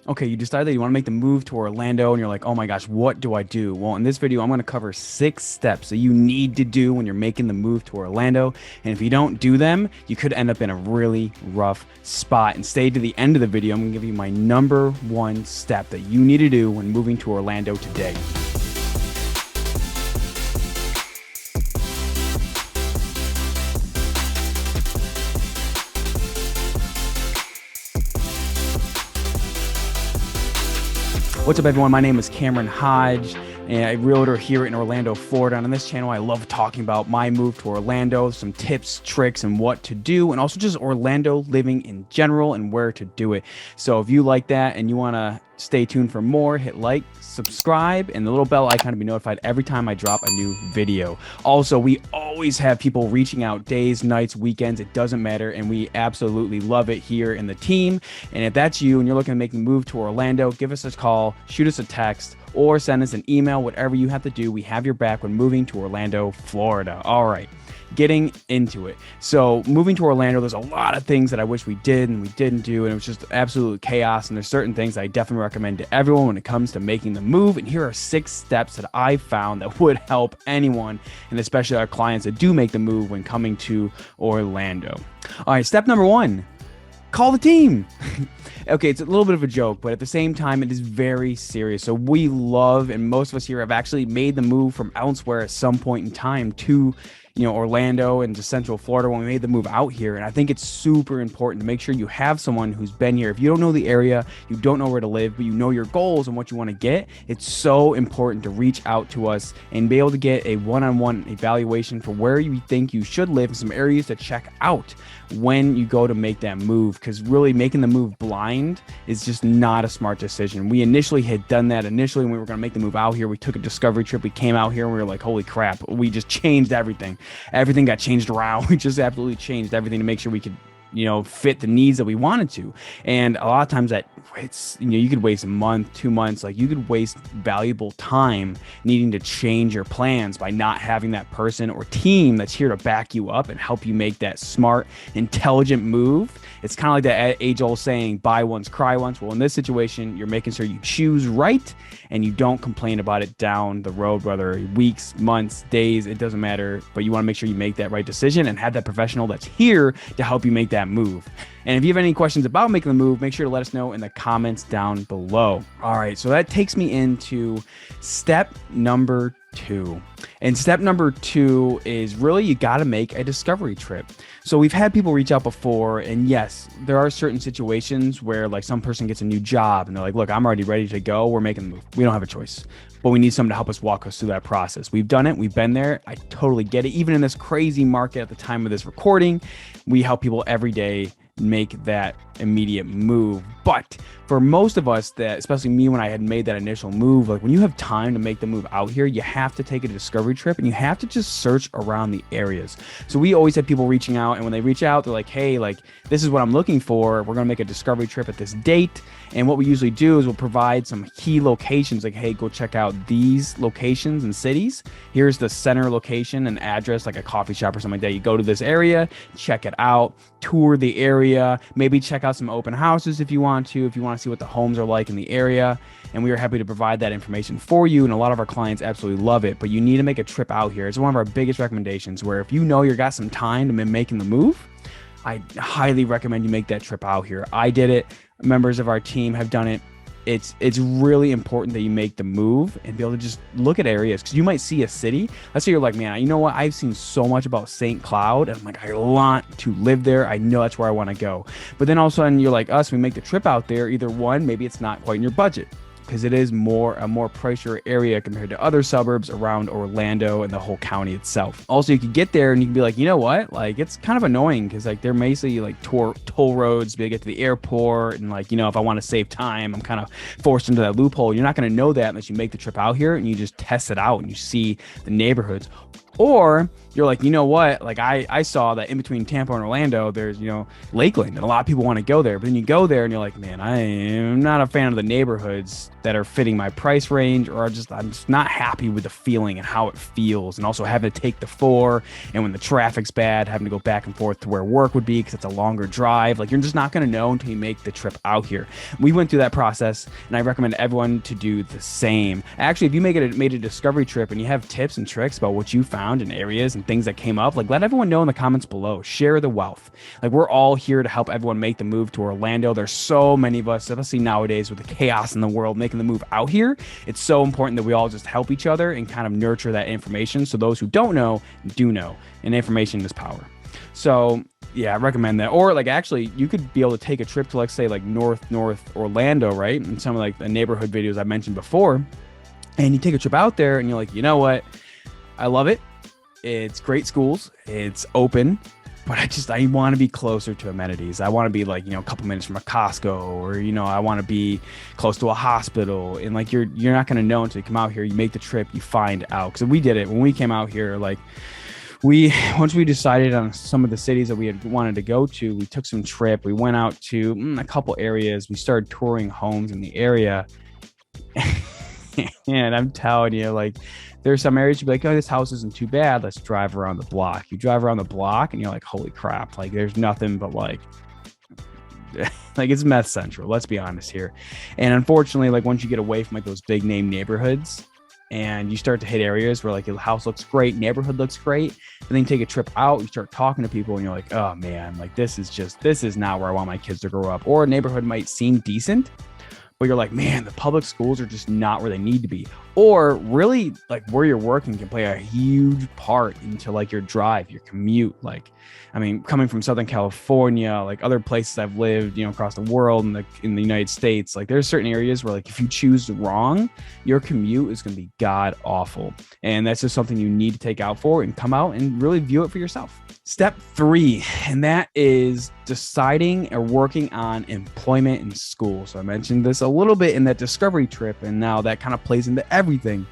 Okay, you decided that you want to make the move to Orlando and you're like, oh my gosh, what do I do? Well, in this video, I'm going to cover 6 steps that you need to do when you're making the move to Orlando. And if you don't do them, you could end up in a really rough spot. And stay to the end of the video. I'm going to give you my number 1 step that you need to do when moving to Orlando today. What's up, everyone? My name is Cameron Hodge, and I'm a realtor here in Orlando, Florida. And on this channel, I love talking about my move to Orlando, some tips, tricks, and what to do, and also just Orlando living in general and where to do it. So if you like that and you want to stay tuned for more, hit like, subscribe, and the little bell icon to be notified every time I drop a new video. Also, we always have people reaching out days, nights, weekends, it doesn't matter, and we absolutely love it here in the team. And if that's you and you're looking to make the move to Orlando, give us a call, shoot us a text, or send us an email. Whatever you have to do, we have your back when moving to Orlando, Florida. All right, getting into it. So moving to Orlando, there's a lot of things that I wish we did and we didn't do, and it was just absolute chaos. And there's certain things I definitely recommend to everyone when it comes to making the move. And here are 6 steps that I found that would help anyone, and especially our clients that do make the move when coming to Orlando. All right, step number 1, call the team. Okay, it's a little bit of a joke, but at the same time, it is very serious. So we love, and most of us here have actually made the move from elsewhere at some point in time to, Orlando and to Central Florida when we made the move out here. And I think it's super important to make sure you have someone who's been here. If you don't know the area, you don't know where to live, but you know your goals and what you want to get, it's so important to reach out to us and be able to get a one-on-one evaluation for where you think you should live and some areas to check out when you go to make that move, because really making the move blind is just not a smart decision. We initially had done that when we were going to make the move out here. We took a discovery trip. We came out here and we were like, holy crap, we just changed everything. Everything got changed around. We just absolutely changed everything to make sure we could fit the needs that we wanted to. And a lot of times that it's, you could waste a month, 2 months, like you could waste valuable time needing to change your plans by not having that person or team that's here to back you up and help you make that smart, intelligent move. It's kind of like that age-old saying, buy once, cry once. Well, in this situation, you're making sure you choose right and you don't complain about it down the road, whether weeks, months, days, it doesn't matter. But you want to make sure you make that right decision and have that professional that's here to help you make that move. And if you have any questions about making the move, make sure to let us know in the comments down below. All right, so that takes me into step number 2. And step number 2 is really you got to make a discovery trip. So we've had people reach out before, and yes, there are certain situations where like some person gets a new job and they're like, look, I'm already ready to go. We're making the move. We don't have a choice, but we need someone to help us walk us through that process. We've done it. We've been there. I totally get it. Even in this crazy market at the time of this recording, we help people every day make that immediate move. But for most of us, that especially me, when I had made that initial move, like when you have time to make the move out here, you have to take a discovery trip and you have to just search around the areas. So we always have people reaching out, and when they reach out, they're like, hey, like this is what I'm looking for. We're going to make a discovery trip at this date. And what we usually do is we'll provide some key locations, like, hey, go check out these locations and cities. Here's the center location and address, like a coffee shop or something like that. You go to this area, check it out, tour the area, maybe check out some open houses if you want to see what the homes are like in the area. And we are happy to provide that information for you. And a lot of our clients absolutely love it, but you need to make a trip out here. It's one of our biggest recommendations, where if you've got some time to be making the move, I highly recommend you make that trip out here. I did it. Members of our team have done it. It's really important that you make the move and be able to just look at areas, because you might see a city. Let's say you're like, man, you know what? I've seen so much about St. Cloud, and I'm like, I want to live there. I know that's where I want to go. But then all of a sudden you're like us, we make the trip out there. Either one, maybe it's not quite in your budget, because it is a more pricier area compared to other suburbs around Orlando and the whole county itself. Also, you could get there and you can be like, you know what? Like, it's kind of annoying because like they're basically like toll roads to get to the airport. And like, if I want to save time, I'm kind of forced into that loophole. You're not going to know that unless you make the trip out here and you just test it out and you see the neighborhoods. Or you're like, you know what? Like I saw that in between Tampa and Orlando, there's, Lakeland, and a lot of people want to go there. But then you go there and you're like, man, I am not a fan of the neighborhoods that are fitting my price range, or I'm just not happy with the feeling and how it feels. And also having to take the 4, and when the traffic's bad, having to go back and forth to where work would be because it's a longer drive. Like, you're just not going to know until you make the trip out here. We went through that process, and I recommend everyone to do the same. Actually, if you made a discovery trip and you have tips and tricks about what you found in areas and things that came up, like, let everyone know in the comments below. Share the wealth. Like, we're all here to help everyone make the move to Orlando. There's so many of us, especially nowadays with the chaos in the world, making the move out here. It's so important that we all just help each other and kind of nurture that information, so those who don't know do know, and information is power. So yeah, I recommend that. Or like, actually, you could be able to take a trip to, like, say, like North Orlando, right? And some of like the neighborhood videos I mentioned before, and you take a trip out there and you're like, you know what? I love it. It's great schools. It's open, but I want to be closer to amenities. I want to be like, a couple minutes from a Costco, or, I want to be close to a hospital. And like, you're not going to know until you come out here. You make the trip, you find out. Because we did it when we came out here. Like, once we decided on some of the cities that we had wanted to go to, we took some trip. We went out to a couple areas. We started touring homes in the area. And I'm telling you, like, there's some areas you'd be like, oh, this house isn't too bad. Let's drive around the block. You drive around the block and you're like, holy crap. Like, there's nothing but like it's meth central. Let's be honest here. And unfortunately, like, once you get away from like those big name neighborhoods and you start to hit areas where like the house looks great, neighborhood looks great, and then you take a trip out, you start talking to people and you're like, oh man, like, this is not where I want my kids to grow up. Or a neighborhood might seem decent, but you're like, man, the public schools are just not where they need to be. Or really, like, where you're working can play a huge part into like your drive, your commute. Like, I mean, coming from Southern California, like other places I've lived, across the world and in the United States, like, there's certain areas where like if you choose wrong, your commute is going to be god awful. And that's just something you need to take out for and come out and really view it for yourself. Step 3, and that is deciding or working on employment in school. So I mentioned this a little bit in that discovery trip, and now that kind of plays into everything.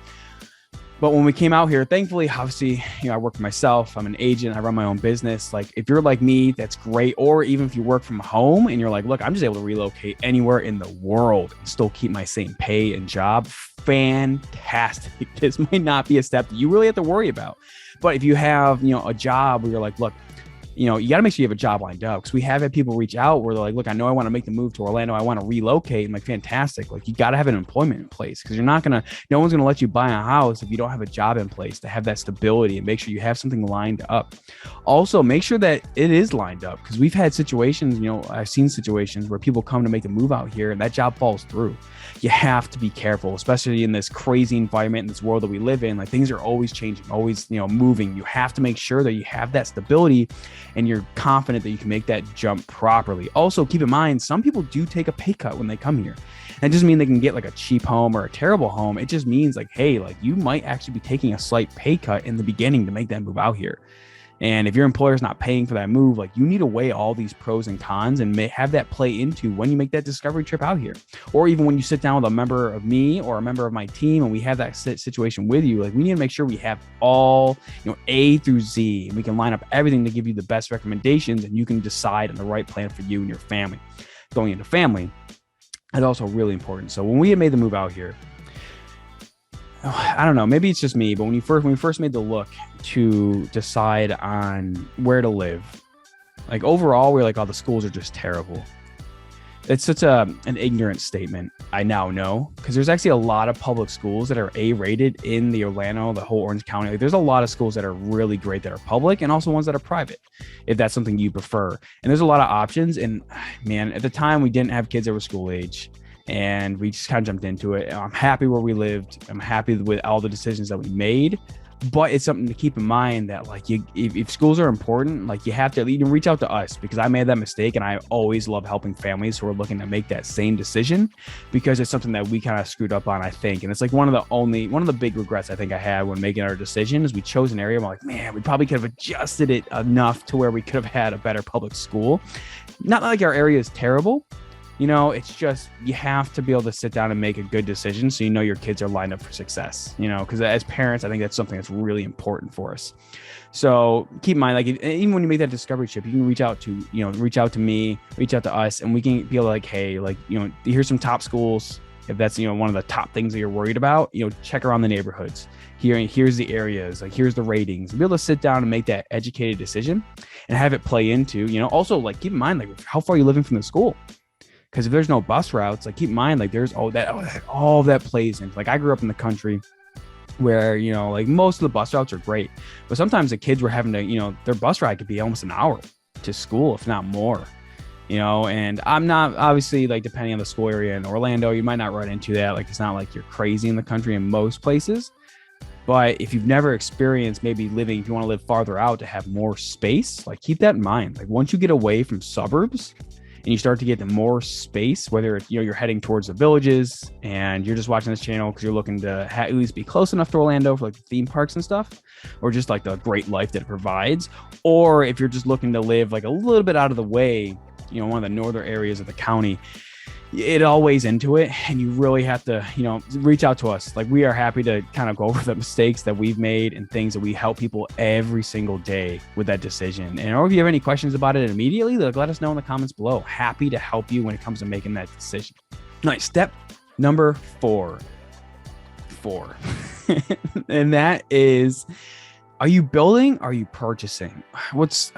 But when we came out here, thankfully, obviously, I work for myself. I'm an agent. I run my own business. Like, if you're like me, that's great. Or even if you work from home and you're like, look, I'm just able to relocate anywhere in the world and still keep my same pay and job. Fantastic. This might not be a step that you really have to worry about. But if you have, a job where you're like, look, you got to make sure you have a job lined up, because we have had people reach out where they're like, look, I know I want to make the move to Orlando. I want to relocate. I'm like, fantastic. Like, you got to have an employment in place, because no one's going to let you buy a house if you don't have a job in place to have that stability, and make sure you have something lined up. Also, make sure that it is lined up, because we've had situations, I've seen situations where people come to make the move out here and that job falls through. You have to be careful, especially in this crazy environment, in this world that we live in. Like, things are always changing, always, moving. You have to make sure that you have that stability and you're confident that you can make that jump properly. Also, keep in mind, some people do take a pay cut when they come here. That doesn't mean they can get like a cheap home or a terrible home. It just means like, hey, like, you might actually be taking a slight pay cut in the beginning to make that move out here. And if your employer is not paying for that move, like, you need to weigh all these pros and cons and have that play into when you make that discovery trip out here. Or even when you sit down with a member of me or a member of my team and we have that situation with you, like, we need to make sure we have all, A through Z, and we can line up everything to give you the best recommendations, and you can decide on the right plan for you and your family. Going into family is also really important. So when we had made the move out here, I don't know, maybe it's just me, but when we first made the look to decide on where to live, like, overall, we're like, oh, the schools are just terrible. It's such an ignorant statement. I now know, because there's actually a lot of public schools that are A-rated in the Orlando, the whole Orange County. Like, there's a lot of schools that are really great that are public, and also ones that are private, if that's something you prefer. And there's a lot of options. And man, at the time, we didn't have kids that were school age, and we just kind of jumped into it. I'm happy where we lived. I'm happy with all the decisions that we made. But it's something to keep in mind that, like, if schools are important, like, you have to reach out to us, because I made that mistake, and I always love helping families who are looking to make that same decision, because it's something that we kind of screwed up on, I think. And it's like one of the big regrets I think I had when making our decision is we chose an area. I'm like, man, we probably could have adjusted it enough to where we could have had a better public school. Not like our area is terrible, It's just, you have to be able to sit down and make a good decision so your kids are lined up for success, because as parents, I think that's something that's really important for us. So keep in mind, like, even when you make that discovery trip, you can reach out to me, reach out to us, and we can be able to, like, hey, like, here's some top schools. If that's, one of the top things that you're worried about, check around the neighborhoods. Here's the areas, like, here's the ratings, and be able to sit down and make that educated decision and have it play into, also, like, keep in mind, like, how far are you living from the school? Because if there's no bus routes, like, keep in mind, like, there's all that plays in. Like, I grew up in the country where, like, most of the bus routes are great, but sometimes the kids were having to, their bus ride could be almost an hour to school, if not more. And I'm not, obviously, like, depending on the school area in Orlando, you might not run into that. Like, it's not like you're crazy in the country in most places. But if you've never experienced maybe living, if you want to live farther out to have more space, like, keep that in mind. Like, once you get away from suburbs and you start to get to more space, whether it's, you're heading towards the villages and you're just watching this channel because you're looking to at least be close enough to Orlando for, like, the theme parks and stuff, or just, like, the great life that it provides, or if you're just looking to live, like, a little bit out of the way, one of the northern areas of the county, it all weighs into it, and you really have to, reach out to us. Like, we are happy to kind of go over the mistakes that we've made and things that we help people every single day with that decision. And or if you have any questions about it immediately, let us know in the comments below. Happy to help you when it comes to making that decision. Nice. Step number four. And that is, are you building? Are you purchasing? This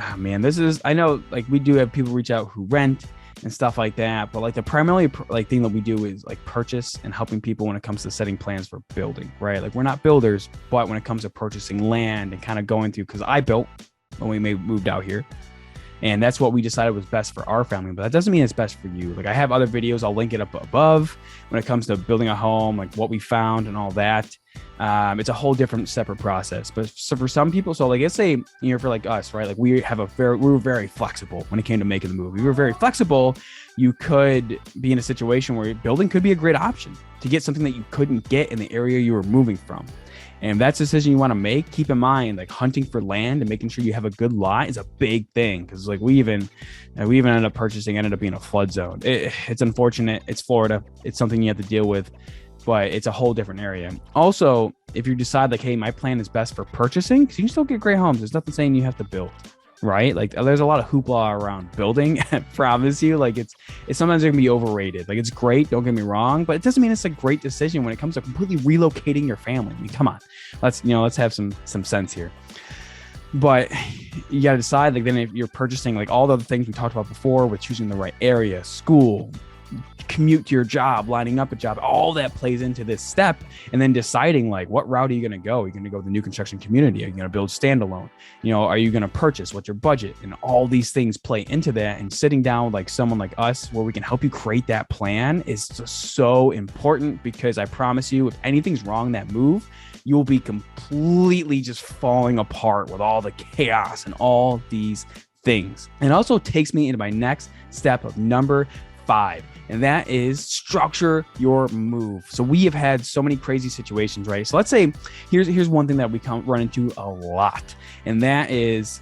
is, I know, like, we do have people reach out who rent and stuff like that, but, like, the primarily, like, thing that we do is, like, purchase and helping people when it comes to setting plans for building, right? Like, we're not builders, but when it comes to purchasing land and kind of going through, because I built when we moved out here, and that's what we decided was best for our family, but that doesn't mean it's best for you. Like, I have other videos, I'll link it up above, when it comes to building a home, like what we found and all that. It's a whole different separate process. But so for some people, so, like, let's say, for, like, us, right? Like, we were very flexible when it came to making the move. We were very flexible. You could be in a situation where building could be a great option to get something that you couldn't get in the area you were moving from. And if that's a decision you want to make, keep in mind, like, hunting for land and making sure you have a good lot is a big thing. Because, like, we even ended up being a flood zone. It's unfortunate. It's Florida. It's something you have to deal with, but it's a whole different area. Also, if you decide, like, hey, my plan is best for purchasing, because you can still get great homes. There's nothing saying you have to build, right? Like, there's a lot of hoopla around building. I promise you, like, it's sometimes it can be overrated. Like, it's great, don't get me wrong, but it doesn't mean it's a great decision when it comes to completely relocating your family. I mean, come on, let's have some sense here. But you got to decide, like, then if you're purchasing, like, all the other things we talked about before with choosing the right area, school, commute to your job, lining up a job, all that plays into this step. And then deciding, like, what route are you going to go? Are you going to go the new construction community? Are you going to build standalone? Are you going to purchase? What's your budget? And all these things play into that. And sitting down with, like, someone like us where we can help you create that plan is just so important, because I promise you, if anything's wrong that move, you'll be completely just falling apart with all the chaos and all these things. And it also takes me into my next step of number 5, and that is structure your move. So we have had so many crazy situations, right? So let's say here's one thing that we run into a lot, and that is,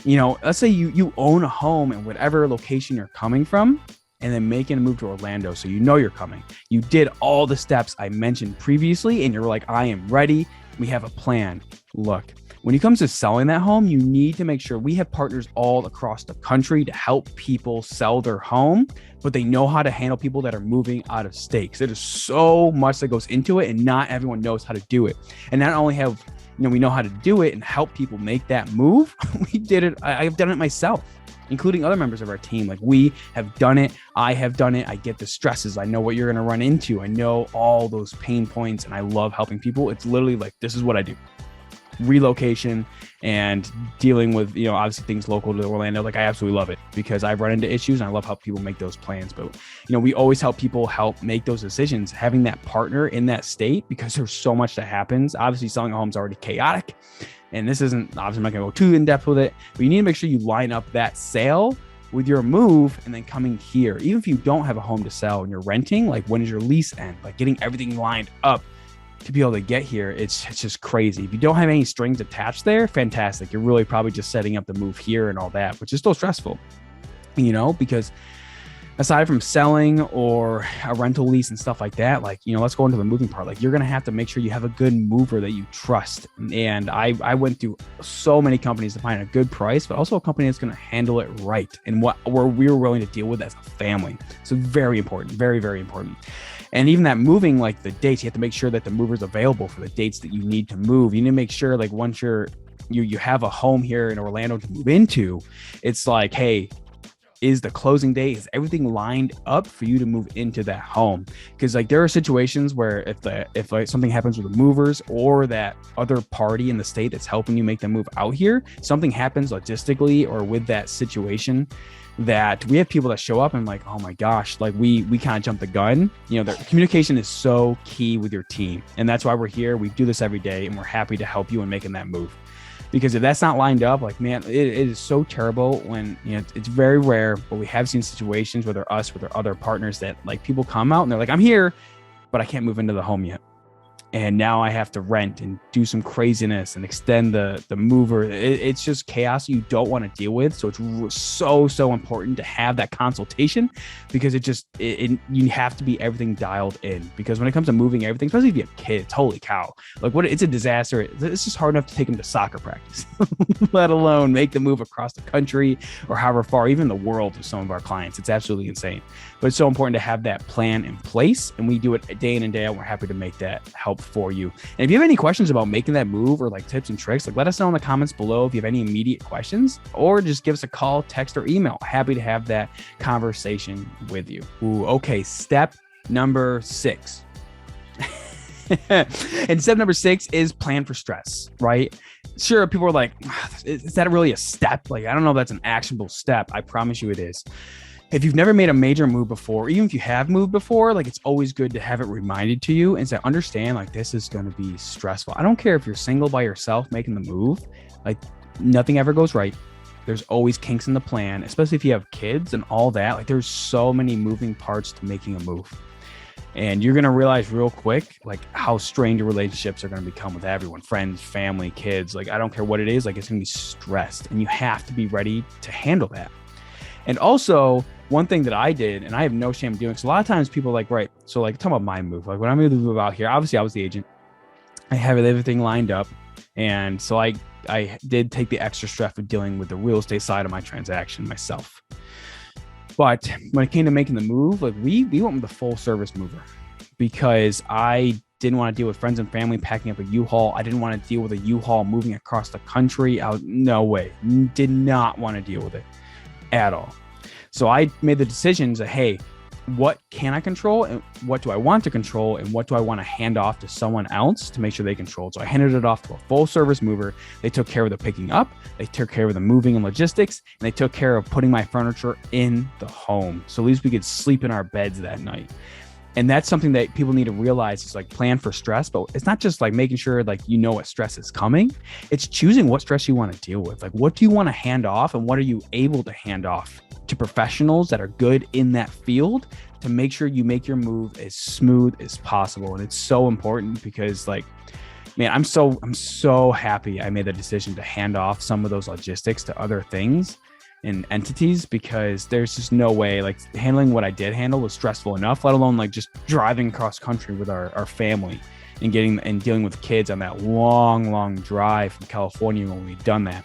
let's say you own a home in whatever location you're coming from, and then making a move to Orlando. So you're coming. You did all the steps I mentioned previously, and you're like, I am ready. We have a plan. Look, when it comes to selling that home, you need to make sure we have partners all across the country to help people sell their home, but they know how to handle people that are moving out of state. There's so much that goes into it, and not everyone knows how to do it. And not only have, we know how to do it and help people make that move, we did it. I've done it myself, including other members of our team. Like, we have done it. I have done it. I get the stresses. I know what you're going to run into. I know all those pain points, and I love helping people. It's literally like, this is what I do. Relocation and dealing with, obviously things local to Orlando. Like, I absolutely love it, because I've run into issues and I love helping people make those plans. But, we always help people make those decisions, having that partner in that state, because there's so much that happens. Obviously, selling a home is already chaotic, and this isn't, obviously I'm not going to go too in depth with it, but you need to make sure you line up that sale with your move, and then coming here. Even if you don't have a home to sell and you're renting, like, when does your lease end? Like, getting everything lined up to be able to get here, it's just crazy. If you don't have any strings attached there, fantastic. You're really probably just setting up the move here and all that, which is still stressful, because aside from selling or a rental lease and stuff like that, like, let's go into the moving part. Like, you're going to have to make sure you have a good mover that you trust. And I went through so many companies to find a good price, but also a company that's going to handle it right and where we're willing to deal with as a family. So very important, very, very important. And even that moving, like the dates, you have to make sure that the mover's available for the dates that you need to move. You need to make sure, like, once you have a home here in Orlando to move into, it's like, hey, is the closing date, is everything lined up for you to move into that home? Because like there are situations where if like something happens with the movers or that other party in the state that's helping you make them move out here, something happens logistically or with that situation, that we have people that show up and like, oh my gosh, like we kind of jumped the gun. The communication is so key with your team. And that's why we're here. We do this every day and we're happy to help you in making that move. Because if that's not lined up, like, man, it is so terrible when, it's very rare, but we have seen situations, whether us, with our other partners, that like people come out and they're like, I'm here, but I can't move into the home yet. And now I have to rent and do some craziness and extend the mover. It's just chaos you don't want to deal with. So it's so important to have that consultation, because you have to be everything dialed in. Because when it comes to moving everything, especially if you have kids, holy cow, like it's a disaster. It's just hard enough to take them to soccer practice, let alone make the move across the country or however far, even the world with some of our clients. It's absolutely insane. But it's so important to have that plan in place. And we do it day in and day out. We're happy to make that help for you. And if you have any questions about making that move or like tips and tricks, like let us know in the comments below if you have any immediate questions, or just give us a call, text, or email. Happy to have that conversation with you. Ooh, okay. Step number 6. And step number 6 is plan for stress, right? Sure, people are like, is that really a step? Like, I don't know if that's an actionable step. I promise you it is. If you've never made a major move before, even if you have moved before, like it's always good to have it reminded to you and to understand like this is going to be stressful. I don't care if you're single by yourself making the move, like nothing ever goes right. There's always kinks in the plan, especially if you have kids and all that. Like there's so many moving parts to making a move. And you're going to realize real quick, like how strained your relationships are going to become with everyone, friends, family, kids. Like, I don't care what it is, like it's going to be stressed and you have to be ready to handle that. And also, one thing that I did, and I have no shame doing, because a lot of times people are like, right, so like talking about my move, like when I moved to move out here, obviously I was the agent. I have everything lined up. And so I did take the extra stress of dealing with the real estate side of my transaction myself. But when it came to making the move, like we went with the full service mover, because I didn't want to deal with friends and family packing up a U-Haul. I didn't want to deal with a U-Haul moving across the country. No way, did not want to deal with it at all. So I made the decisions that, hey, what can I control and what do I want to control and what do I want to hand off to someone else to make sure they control? So I handed it off to a full service mover. They took care of the picking up, they took care of the moving and logistics, and they took care of putting my furniture in the home. So at least we could sleep in our beds that night. And that's something that people need to realize is like plan for stress, but it's not just like making sure like you know what stress is coming. It's choosing what stress you want to deal with. Like what do you want to hand off and what are you able to hand off to professionals that are good in that field to make sure you make your move as smooth as possible. And it's so important because like, man, I'm so happy I made the decision to hand off some of those logistics to other things and entities, because there's just no way, like handling what I did handle was stressful enough, let alone like just driving cross country with our family and dealing with kids on that long drive from California when we've done that.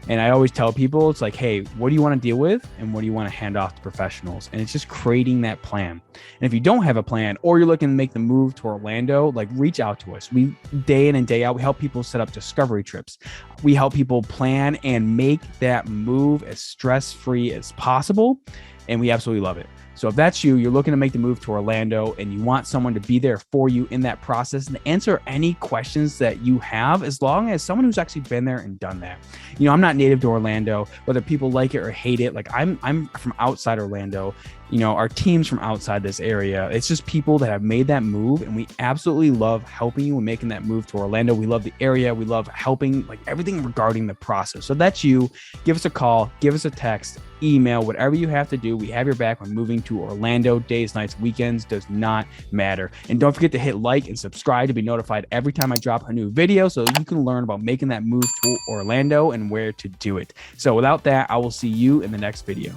And I always tell people, it's like, hey, what do you want to deal with? And what do you want to hand off to professionals? And it's just creating that plan. And if you don't have a plan or you're looking to make the move to Orlando, like reach out to us. We day in and day out, we help people set up discovery trips. We help people plan and make that move as stress-free as possible. And we absolutely love it. So if that's you, you're looking to make the move to Orlando and you want someone to be there for you in that process and answer any questions that you have, as long as someone who's actually been there and done that. You know, I'm not native to Orlando, whether people like it or hate it. Like I'm from outside Orlando. You know, our team's from outside this area. It's just people that have made that move, and we absolutely love helping you and making that move to Orlando. We love the area. We love helping, like everything regarding the process. So that's you. Give us a call, give us a text, email, whatever you have to do. We have your back when moving to Orlando. Days, nights, weekends, does not matter. And don't forget to hit like and subscribe to be notified every time I drop a new video, so you can learn about making that move to Orlando and where to do it. So without that, I will see you in the next video.